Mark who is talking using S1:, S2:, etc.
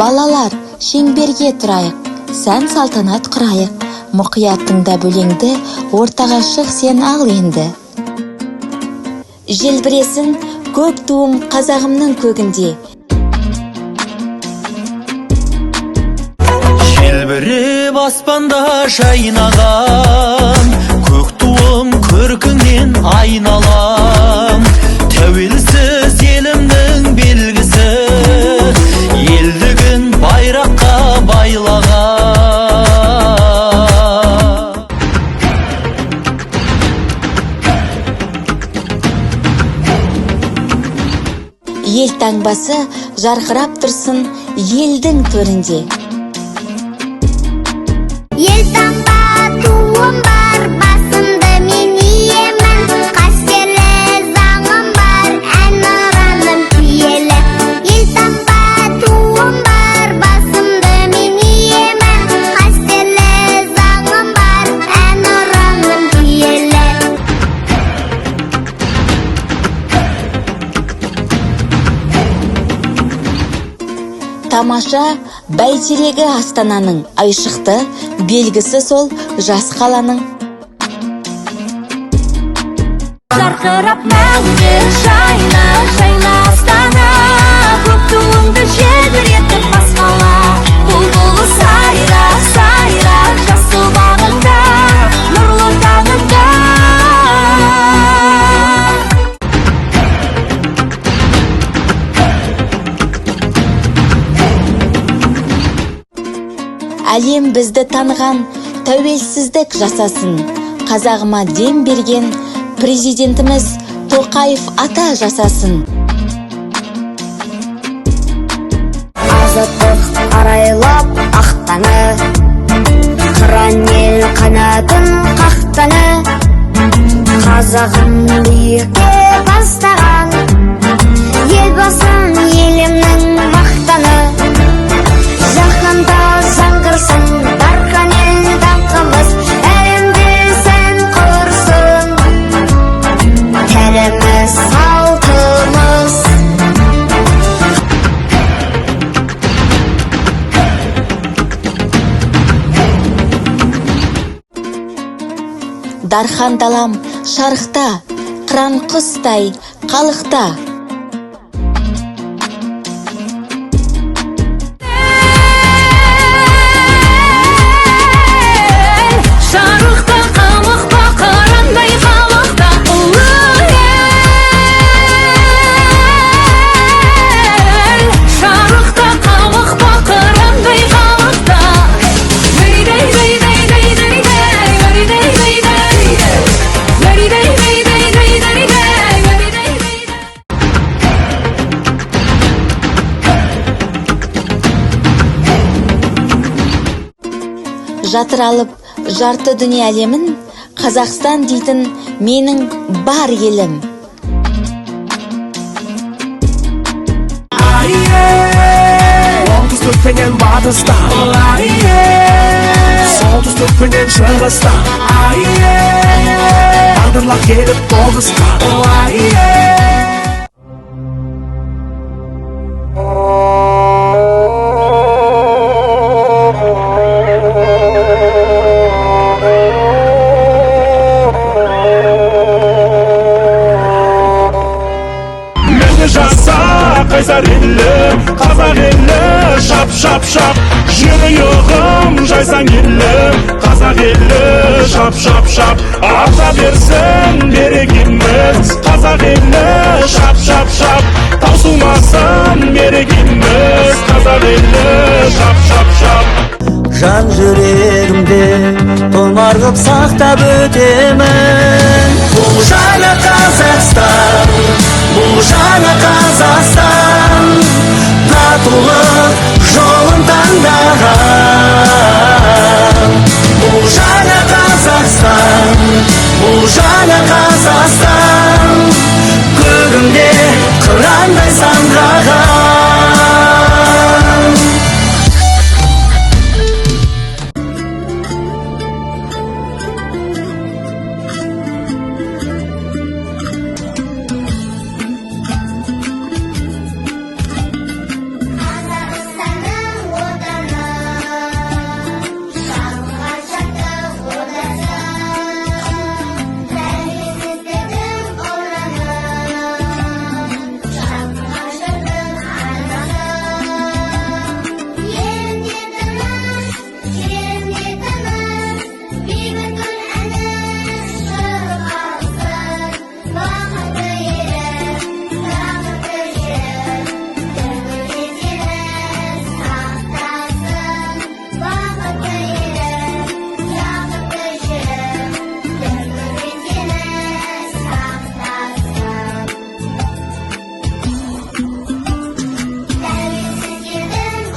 S1: Балалар, шеңберге тұрайық, сән салтанат құрайық. Мұқияттыңда бөлеңді, ортаға шық сен ал енді. Желбіресін көк туым қазағымның көгінде.
S2: Желбіреп аспанда жайнаған, көк туым көркіңнен айналам. Тәуелсіз елімнің белгісі, елдігін байраққа байлаған.
S1: Ел таңбасы жарқырап тұрсын елдің төрінде.
S3: Ел таңба туым бар, басымды мен иемін, қастерлі заңым бар, әнұраным киелі. Ел таңба туым бар, басымды мен иемін, қастерлі заңым бар, әнұраным киелі.
S1: Тамаша бәйтерегі Астананың айшықты белгісі сол жас қаланың.
S4: Жарқырап мәңгі жайна, жайна Астана, көк туыңды желбіретіп басқала. Бұлбұлы сайра, сайра, жасыл бағында, нұрлы таңында.
S1: Әлем бізді таныған тәуелсіздік жасасын. Қазағыма дем берген президентіміз Тоқаев ата жасасын.
S3: Азаттық арайлап ақтаны, қыран ел қанатын қақтаны, қазағым биікке бастаған, елбасым елімнің мақтаны. Жаһанда жаңғырсын дархан ел даңқымыз, әлемде сән құрсын тіліміз, салтымыз.
S1: Дархан далам шарықта, қыран құстай қалықта.
S4: Жарықта қамықпа, қырандай қалықта, ұлы ел. Жарықта қамықпа, қырандай қалықта.
S1: Жатыр алып жарты дүние әлемін, Қазақстан дейтін менің бар елім.
S5: Оңтүстік пенен батыстан, солтүстік пенен шығыстан, тағдырлар келіп тоғысқан. Қайсар елі, қазақ елі, шап, шап, шап. Жүрегім жайсаң елі, қазақ елі, шап, шап, шап. Арта берсін берекеміз, қазақ елі, шап, шап, шап. Таусылмасын берекеміз, қазақ елі, шап, шап, шап.
S2: Жан жүрегімде тұмар қып сақтап өтемін. Бұл жаңа Қазақстан, бұл жаңа Қазақстан.